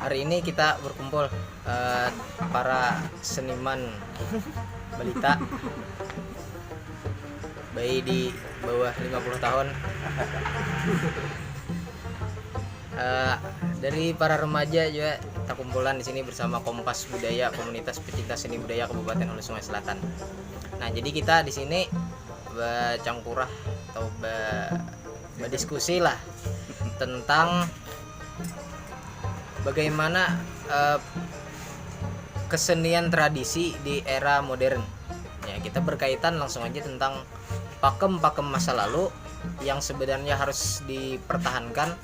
Hari ini kita berkumpul para seniman balita bayi di bawah 50 tahun. Dari para remaja juga kita kumpulan di sini bersama Kompas Budaya, komunitas pecinta seni budaya Kabupaten Hulu Sungai Selatan. Nah, jadi kita di sini bercangkurah atau berdiskusi lah tentang bagaimana kesenian tradisi di era modern. Ya, kita berkaitan langsung aja tentang pakem-pakem masa lalu yang sebenarnya harus dipertahankan,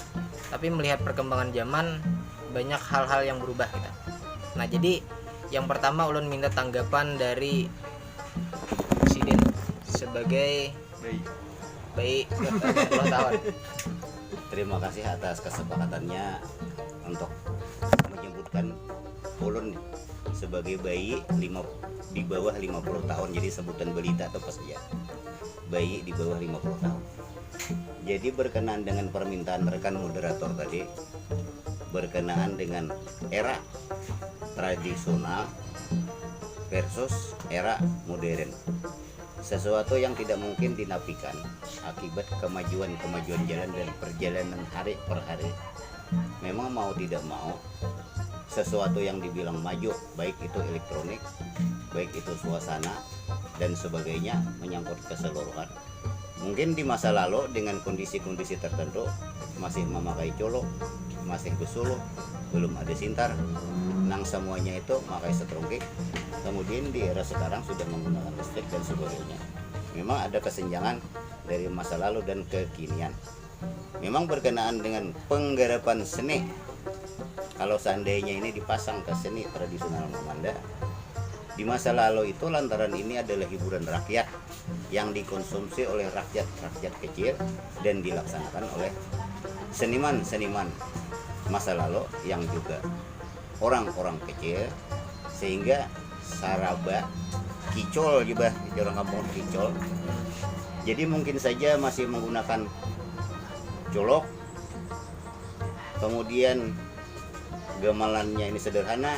tapi melihat perkembangan zaman banyak hal-hal yang berubah kita. Nah, jadi yang pertama ulun minta tanggapan dari Presiden sebagai bayi 20 tahun. Terima kasih atas kesepakatannya untuk menyebutkan ulun sebagai bayi di bawah 50 tahun. Jadi sebutan balita atau apa saja, bayi di bawah 50 tahun. Jadi berkenaan dengan permintaan rekan moderator tadi, berkenaan dengan era tradisional versus era modern, sesuatu yang tidak mungkin dinafikan akibat kemajuan jalan dan perjalanan hari per hari. Memang mau tidak mau, sesuatu yang dibilang maju, baik itu elektronik, baik itu suasana dan sebagainya, menyangkut keseluruhan. Mungkin di masa lalu dengan kondisi-kondisi tertentu masih memakai colok, masih besuluh, belum ada sintar, nang semuanya itu memakai setrongkik. Kemudian di era sekarang sudah menggunakan listrik dan sebagainya. Memang ada kesenjangan dari masa lalu dan kekinian. Memang berkenaan dengan penggarapan seni, kalau seandainya ini dipasang ke seni tradisional Mamanda, di masa lalu itu lantaran ini adalah hiburan rakyat yang dikonsumsi oleh rakyat kecil dan dilaksanakan oleh seniman masa lalu yang juga orang-orang kecil, sehingga saraba kicol juga orang kampung kicol. Jadi mungkin saja masih menggunakan colok, kemudian gamelannya ini sederhana,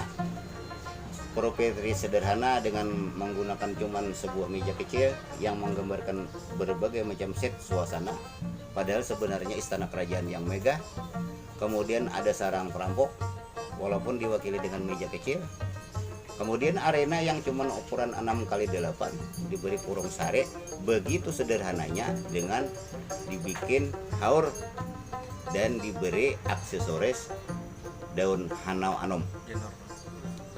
properti sederhana dengan menggunakan cuman sebuah meja kecil yang menggambarkan berbagai macam set suasana, padahal sebenarnya istana kerajaan yang megah. Kemudian ada sarang perampok walaupun diwakili dengan meja kecil. Kemudian arena yang cuman ukuran 6x8 diberi kurung sare, begitu sederhananya, dengan dibikin haur dan diberi aksesoris daun hanau anom,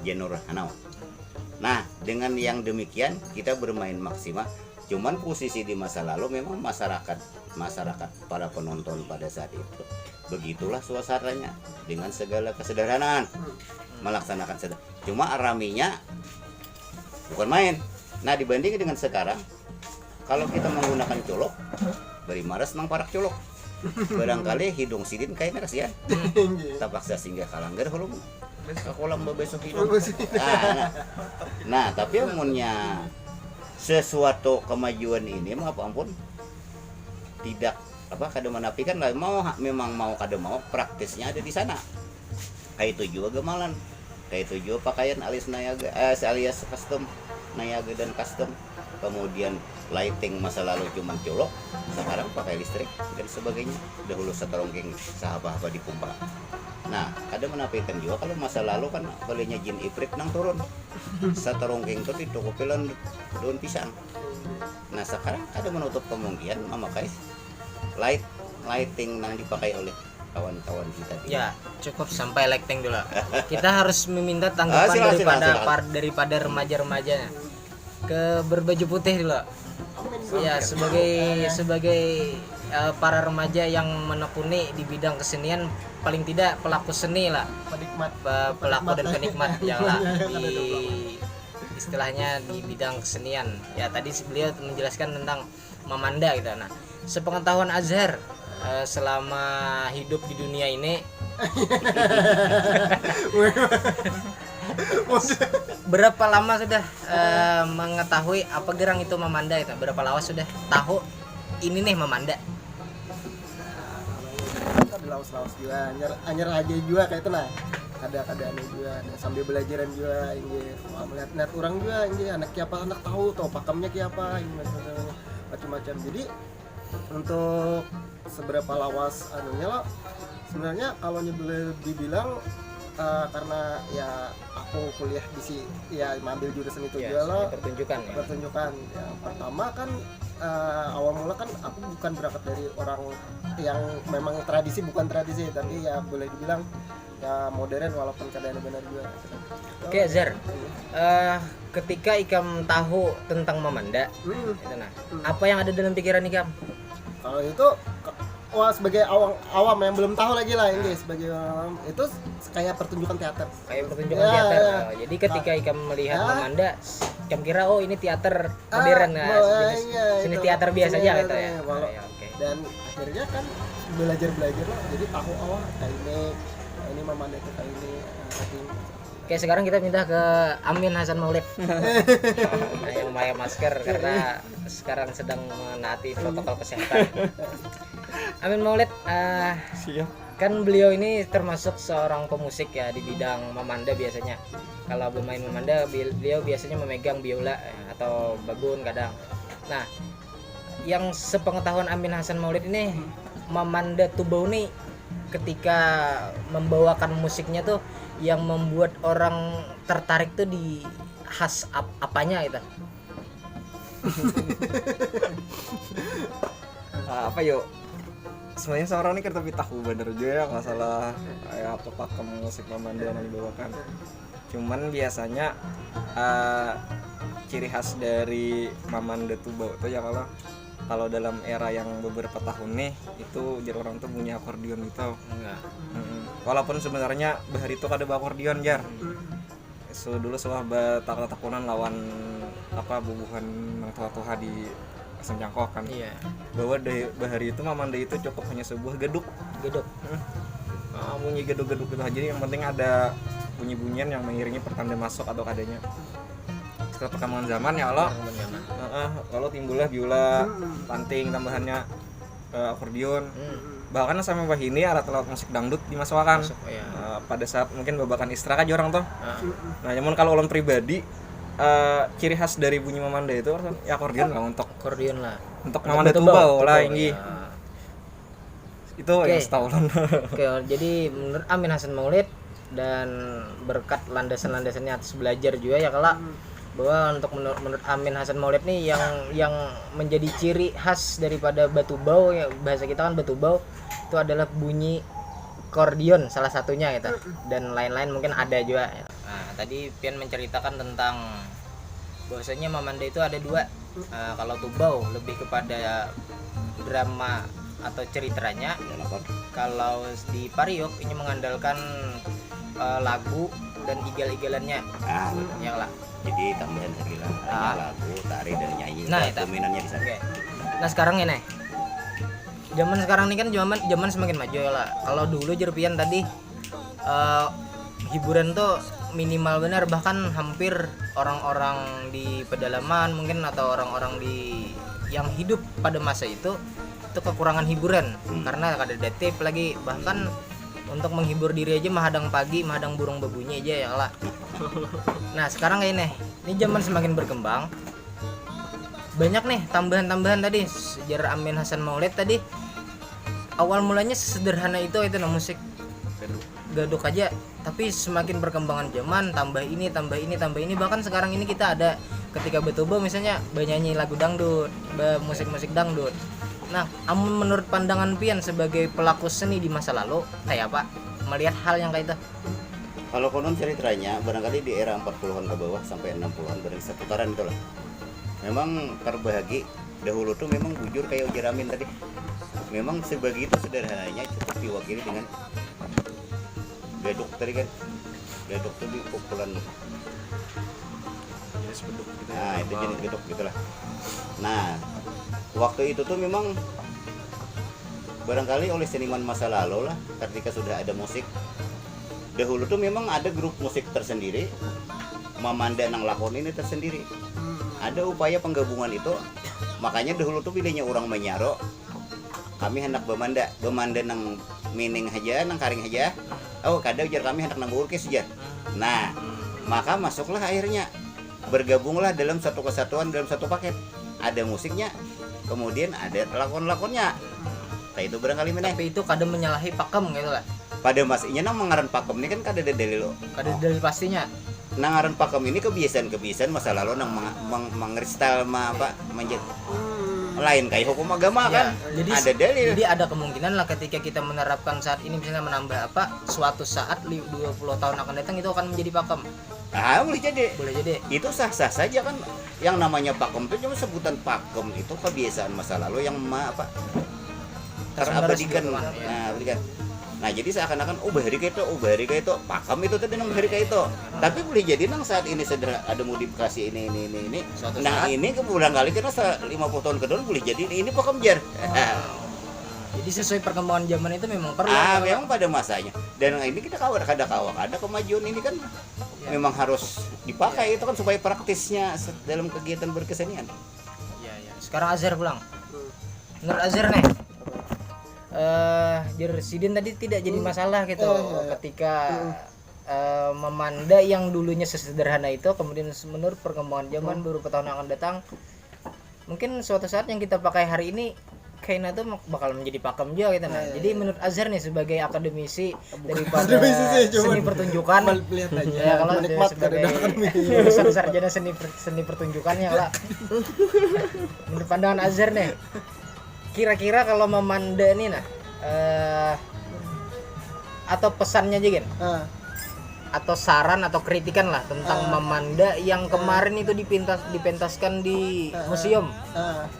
jenur hanau. Nah, dengan yang demikian kita bermain maksimal. Cuman posisi di masa lalu memang masyarakat para penonton pada saat itu begitulah suasananya dengan segala kesederhanaan melaksanakan cuma raminya bukan main. Nah, dibanding dengan sekarang, kalau kita menggunakan colok, beri maras nang parak colok, barangkali hidung sidin kayak meras ya, tapaksa singgah kalanggar holong kolam besok hidung. Nah, tapi amunnya sesuatu kemajuan ini, maaf ampun, tidak kada menafikan lah, memang mau kada mau praktisnya ada di sana. Kayak itu juga gemalan, kayak itu juga pakaian alias nayaga, alias custom, nayaga dan custom. Kemudian lighting masa lalu cuman colok, sekarang pakai listrik dan sebagainya. Dahulu seterongking sahabat dipompa. Nah, kada menafikan juga kalau masa lalu kan belinya jin ifrit nang turun, seterongking itu ditukupilan daun pisang. Nah, sekarang ada menutup kemungkinan memakai lighting yang dipakai oleh kawan-kawan kita. Ya, cukup sampai lighting dulu. Kita harus meminta tanggapan daripada remaja-remajanya ke berbaju putih dulu. Ya, sebagai para remaja yang menekuni di bidang kesenian, paling tidak pelaku seni lah, pelaku dan penikmat yang lah di istilahnya di bidang kesenian. Ya, tadi beliau menjelaskan tentang Mamanda gitu. Nah, sepengetahuan Azhar, selama hidup di dunia ini berapa lama sudah mengetahui apa gerang itu Mamanda itu? Berapa lama sudah tahu ini nih Mamanda? Laos juga anyer aja juga kayak itu nah. ada juga dan sambil belajaran juga inggih melihat orang juga inggih anak kiapa anak tahu pakemnya kiapa inggih macam-macam. Jadi untuk seberapa lawas anunya lo sebenarnya kalau dibilang karena ya aku kuliah di sini ya mengambil jurusan itu juga lo pertunjukan ya pertama kan awal mula kan aku bukan berangkat dari orang yang memang bukan tradisi tapi ya boleh dibilang ya modern walaupun keadaan benar juga. Oke Zar, ketika Ikam tahu tentang Mamanda itu apa yang ada dalam pikiran Ikam? Kalau itu sebagai awam yang belum tahu lagi lah ini sebagai awam itu kayak pertunjukan teater. Jadi ketika Ikam melihat Mamanda, Ikam kira oh ini teater modern seni teater biasa aja gitu ya. Dan akhirnya kan belajar lah. Jadi tahu kayak ini Mamanda itu kayak ini. Oke, sekarang kita minta ke Amin Hasan Maulid yang memakai masker karena sekarang sedang menaati protokol kesehatan. Amin Maulid, siap. Kan beliau ini termasuk seorang pemusik ya di bidang Mamanda biasanya. Kalau bermain Mamanda, beliau biasanya memegang biola atau babon kadang. Nah, yang sepengetahuan Amin Hasan Maulid ini, Mamanda Tubau nih ketika membawakan musiknya tuh yang membuat orang tertarik tuh di khas apanya itu? Apa yuk? Sebenarnya seorang ini tapi tahu bener juga ya masalah kayak apa pakem musik Mamanda yang dibawakan. Cuman biasanya ciri khas dari Mamanda Tubau itu ya kalau dalam era yang beberapa tahun nih itu jar orang tuh punya akordeon gitu. Enggak. Walaupun sebenarnya bahar itu kada bawa akordeon jar. Dulu setelah takunan lawan bubuhan nang tua-tua di Asam Cangkok kan. Iya. Bahwa bahari itu Mamanda itu cukup hanya sebuah geduk. Bunyi geduk-geduk itu aja. Jadi yang penting ada bunyi-bunyian yang mengiringi pertanda masuk atau kadanya. Setelah perkembangan zaman ya kalau timbullah biola, panting tambahannya akordeon. Bahkan sampai bah ini alat-alat musik dangdut dimasukkan. Pada saat mungkin babakan istirahat aja orang tuh. Nah, namun kalau ulun pribadi ciri khas dari bunyi Mamanda itu ya akordeon lah untuk Mamanda Tubau lah ini. Itu yang setahu ulun. Oke, jadi menurut Amin Hasan Maulid dan berkat landasan-landasannya atas belajar juga ya bahwa untuk menurut Amin Hasan Maulid nih yang menjadi ciri khas daripada batu bau ya bahasa kita kan batu bau itu adalah bunyi akordeon salah satunya gitu dan lain-lain mungkin ada juga. Nah, tadi Pian menceritakan tentang bahwasanya Mamanda itu ada dua. Kalau Tubau lebih kepada drama atau ceritanya. Kalau di Pariok ini mengandalkan lagu dan igal-igalannya. Ya lah. Jadi tambahan segala lagu, tari dan nyanyi. Nah, dominannya di sana. Nah, sekarang ini zaman sekarang ini kan zaman semakin maju ya lah. Kalau dulu Jerpian tadi hiburan tuh minimal benar, bahkan hampir orang-orang di pedalaman mungkin atau orang-orang yang hidup pada masa itu kekurangan hiburan karena ada detik lagi, bahkan untuk menghibur diri aja mahadang pagi, mahadang burung berbunyi aja ya lah. Nah sekarang kayak ini zaman semakin berkembang, banyak nih tambahan-tambahan tadi. Sejarah Amin Hasan Maulid tadi awal mulanya sesederhana itu musik gaduk aja, tapi semakin perkembangan zaman tambah ini, bahkan sekarang ini kita ada ketika Betobo misalnya bernyanyi lagu dangdut, musik-musik dangdut. Nah, menurut pandangan Pian sebagai pelaku seni di masa lalu, kayak apa melihat hal yang kayak itu? Kalau konon ceritanya, barangkali di era 40-an ke bawah sampai 60-an, barangkali seputaran itulah. Memang terbagi dahulu tuh memang bujur kayak ujar Amin tadi. Memang sebegitu sederhananya cukup diwakili dengan gaduk tadi kan. Gaduk tuh pukulan. Nah, itu jenis gaduk gitulah. Nah, waktu itu tuh memang barangkali oleh seniman masa lalu lah, ketika sudah ada musik. Dahulu tuh memang ada grup musik tersendiri, Mamanda nang lakon ini tersendiri. Ada upaya penggabungan itu, makanya dahulu tuh pilihnya orang Manyaro. Kami hendak Bamanda nang mining aja nang karing aja. Oh kada ujar kami hendak nang burkis aja. Nah maka masuklah akhirnya bergabunglah dalam satu kesatuan dalam satu paket. Ada musiknya, kemudian ada lakon-lakonnya. Nah itu barangkali meneh. Tapi itu kadang menyalahi pakem gitu lah. Pada masanya nang mengaran pakem ini kan kada ada dalil lo. Kada dari pastinya. Nang ngaran pakem ini kebiasaan masa lalu nang mengristal menjadi lain kayak hukum agama Ya, kan. jadi Ada dalil. Jadi ada kemungkinan lah ketika kita menerapkan saat ini misalnya menambah suatu saat 20 tahun akan datang itu akan menjadi pakem. Ah boleh jadi. Boleh jadi. Itu sah-sah saja kan. Yang namanya pakem itu cuma sebutan pakem itu kebiasaan masa lalu yang terabadikan. Terus-menerus gitu, Nah, abadikan. Nah, jadi seakan-akan bahari kayak itu pakem itu tadi nang bahari kayak itu. Tapi boleh jadi nang saat ini sudah ada modifikasi ini. Suatu Nah, saat. ini kemudian kali karena 50 tahun ke depan boleh jadi ini pakem jar. Jadi sesuai perkembangan zaman itu memang perlu. Memang pada masanya. Dan ini kita ada kemajuan ini kan memang harus dipakai itu kan supaya praktisnya dalam kegiatan berkesenian. Iya, iya. Sekarang Azhar pulang. Menurut Azhar nih, Sidin tadi tidak jadi masalah gitu ketika memanda yang dulunya sesederhana itu kemudian menurut perkembangan zaman beberapa tahun yang akan datang mungkin suatu saat yang kita pakai hari ini kayaknya tuh bakal menjadi pakem juga gitu nah. Jadi menurut Azhar nih sebagai akademisi daripada seni pertunjukan lihat aja ya kalau dia menikmat sebagai dari lulusan sarjana seni pertunjukannya lah. Menurut pandangan Azhar nih kira-kira kalau memanda ini nah atau pesannya aja kan atau saran atau kritikan lah tentang memanda yang kemarin itu dipentaskan di museum.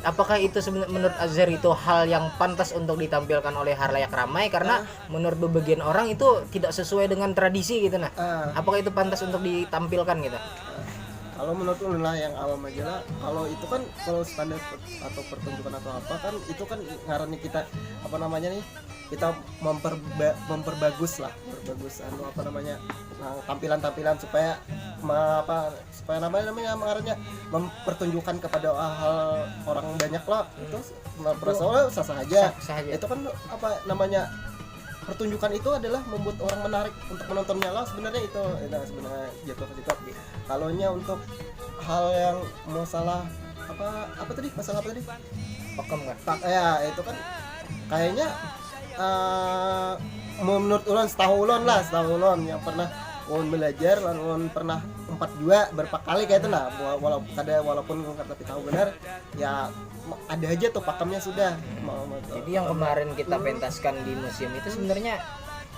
Apakah itu menurut Azhar itu hal yang pantas untuk ditampilkan oleh halayak ramai karena menurut beberapa orang itu tidak sesuai dengan tradisi gitu nah. Apakah itu pantas untuk ditampilkan gitu? Kalau menurut ulun lah yang awam aja lah, kalau itu kan kalau standar atau pertunjukan atau apa kan itu kan ngarannya kita apa namanya nih kita memperbagus tampilan-tampilan supaya supaya namanya mengarahnya mempertunjukkan kepada hal orang banyak lah itu perasaan sah aja. Itu kan apa namanya pertunjukan itu adalah membuat orang menarik untuk menontonnya lah sebenarnya itu sebenarnya jatuh ke situ. Kalonya untuk hal yang masalah masalah apa tadi Pakem kan? Ya itu kan kayaknya menurut ulun setahu ulun yang pernah ulun belajar ulun pernah 42 berapa kali kayak itu nah walaupun tapi tahu benar ya ada aja tuh pakemnya sudah. Jadi yang kemarin kita pentaskan di museum itu sebenarnya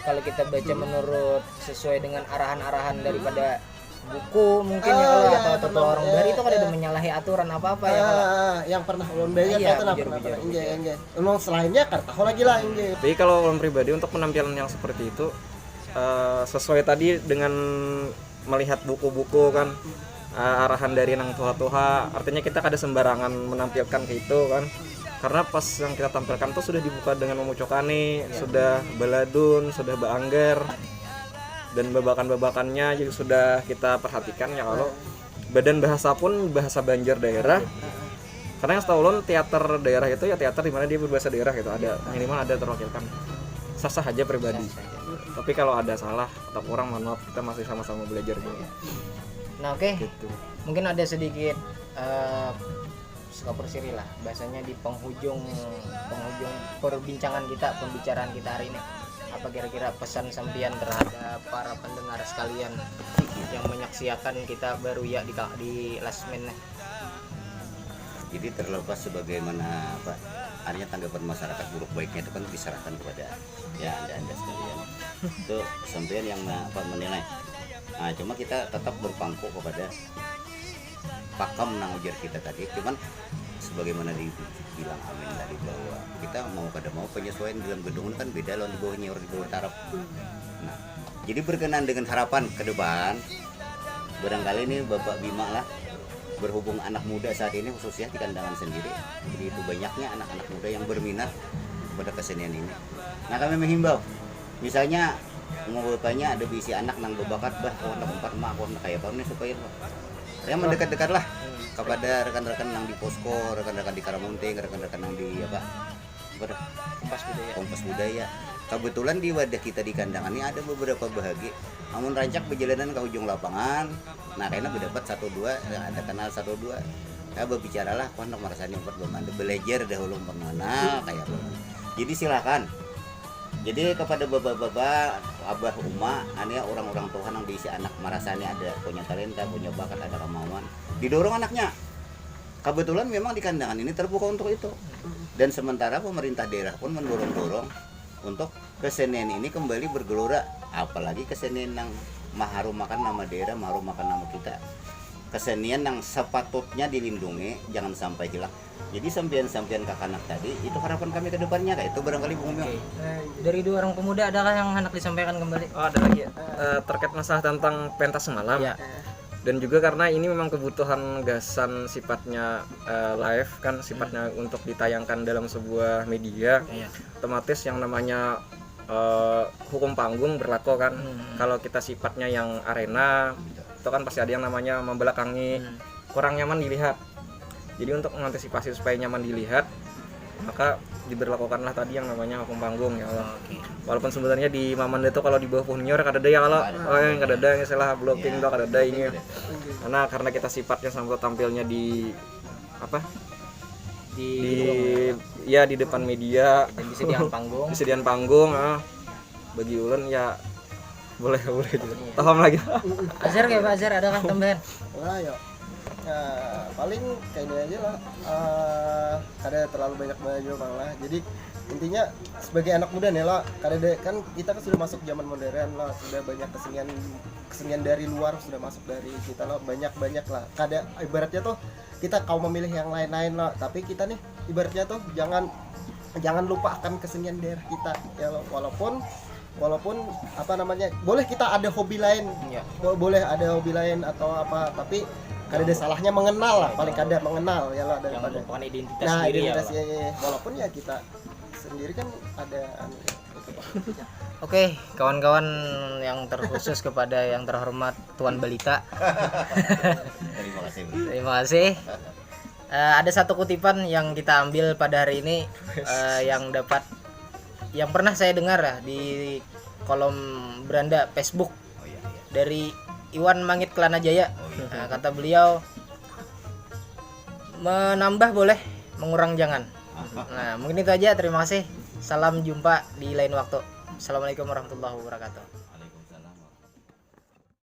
kalau kita baca menurut sesuai dengan arahan-arahan daripada buku mungkin atau orang dari itu kan ada menyalahi aturan apa-apa ya kalau yang pernah ulun belajar itu pernah enggak. Emang selainnya kan tahu lagi lah enggak. Jadi kalau ulun pribadi untuk penampilan yang seperti itu sesuai tadi dengan melihat buku-buku kan arahan dari nang tuha-tuha artinya kita kada sembarangan menampilkan ke itu kan karena pas yang kita tampilkan tuh sudah dibuka dengan memucokani sudah baladun sudah baangger dan babakan-babakannya juga sudah kita perhatikan ya kalau badan bahasa pun bahasa Banjar daerah karena yang setahu ulun teater daerah itu ya teater di mana dia berbahasa daerah gitu ada minimal ada terwakilkan sah-sah aja pribadi tapi kalau ada salah atau kurang mohon maaf kita masih sama-sama belajar gitu. Nah oke. Gitu. Mungkin ada sedikit skopor siri lah bahasanya di penghujung pembicaraan kita hari ini. Apa kira-kira pesan sampian terhadap para pendengar sekalian yang menyaksikan kita baru ya di last minute. Jadi terlepas sebagaimana artinya tanggapan masyarakat buruk baiknya itu kan diserahkan kepada ya anda sekalian. Itu sampean yang menilai. Nah, cuma kita tetap berpangku kepada pakem nang ujar kita tadi. Cuman sebagaimana dibilang Amin tadi bahwa kita mau kada mau penyesuaian dalam gedung kan beda loh di bawahnya orang di bawah taraf. Nah, jadi berkenan dengan harapan ke depan barangkali ini Bapak Bima lah berhubung anak muda saat ini khususnya di kandangan sendiri. Jadi itu banyaknya anak-anak muda yang berminat pada kesenian ini. Nah, kami menghimbau misalnya mau bapaknya ada bisi anak nang berbakat tempat mak kayak apa nih supaya yang mendekat-dekat lah kepada rekan-rekan yang di posko, rekan-rekan di Karamunting, rekan-rekan yang di Kompas Budaya kebetulan di wadah kita di kandangan ini ada beberapa bahagia. Namun rancak perjalanan ke ujung lapangan, nah karena berdapat 1-2, ada kenal 1-2. Ya berbicaralah kontak marasani empat bemanda belajar dahulu mengenal kayak apa. Jadi silakan. Jadi kepada bapak-bapak, abah, uma, ane orang-orang Tuhan yang diisi anak marasani ada punya talenta, punya bakat, ada kemauan, didorong anaknya. Kebetulan memang di kandangan ini terbuka untuk itu. Dan sementara pemerintah daerah pun mendorong-dorong untuk kesenian ini kembali bergelora, apalagi kesenian yang mengharumkan nama daerah, mengharumkan nama kita. Kesenian yang sepatutnya dilindungi, jangan sampai hilang. Jadi sampean-sampean kakak anak tadi, itu harapan kami ke depannya, kayak itu barangkali Bung Myong. Dari dua orang pemuda, adakah yang hendak disampaikan kembali? Oh, ada lagi ya. Terkait masalah tentang pentas semalam. Ya. Dan juga karena ini memang kebutuhan gasan sifatnya live kan, sifatnya untuk ditayangkan dalam sebuah media. Iya. Otomatis yang namanya hukum panggung berlaku kan. Kalau kita sifatnya yang arena, itu kan pasti ada yang namanya membelakangi, kurang nyaman dilihat. Jadi untuk mengantisipasi supaya nyaman dilihat, maka diberlakukanlah tadi yang namanya hukum panggung ya Allah. Walaupun sebenarnya di Mamanda itu kalau di bawah junior kadada ya kalau yang kadada yang salah blocking tuh kadada ini. Karena kita sifatnya sampai tampilnya di apa? Di depan media Dan disediakan panggung. disediakan panggung bagi ulun ya boleh gitu. Paham lagi. Azhar kayak Pak Azhar, adakah tambahan? Wah ya, paling kayak ini aja lah, kada terlalu banyak baju bang lah. Jadi intinya sebagai anak muda nih lah, kan kita kan sudah masuk zaman modern lah, sudah banyak kesenian dari luar sudah masuk dari kita lah, banyak lah. Kada ibaratnya tuh kita kaum memilih yang lain-lain lah, tapi kita nih ibaratnya tuh jangan lupakan kesenian daerah kita ya, walaupun apa namanya, boleh kita ada hobi lain, boleh ada hobi lain atau apa, tapi kada ada salahnya mengenal lah, paling kada mengenal ya lah, Jangan daripada lupakan identitas sendiri ya. identitas, ya. Walaupun ya kita sendiri kan ada itu, Pak. Oke, kawan-kawan yang terkhusus kepada yang terhormat Tuan Balita. Terima kasih. Terima kasih. Ada satu kutipan yang kita ambil pada hari ini, yang pernah saya dengar ya di kolom beranda Facebook dari Iwan Mangit Kelana Jaya. Nah, kata beliau, menambah boleh, mengurang jangan. Nah, mungkin itu aja. Terima kasih. Salam jumpa di lain waktu. Assalamualaikum warahmatullahi wabarakatuh.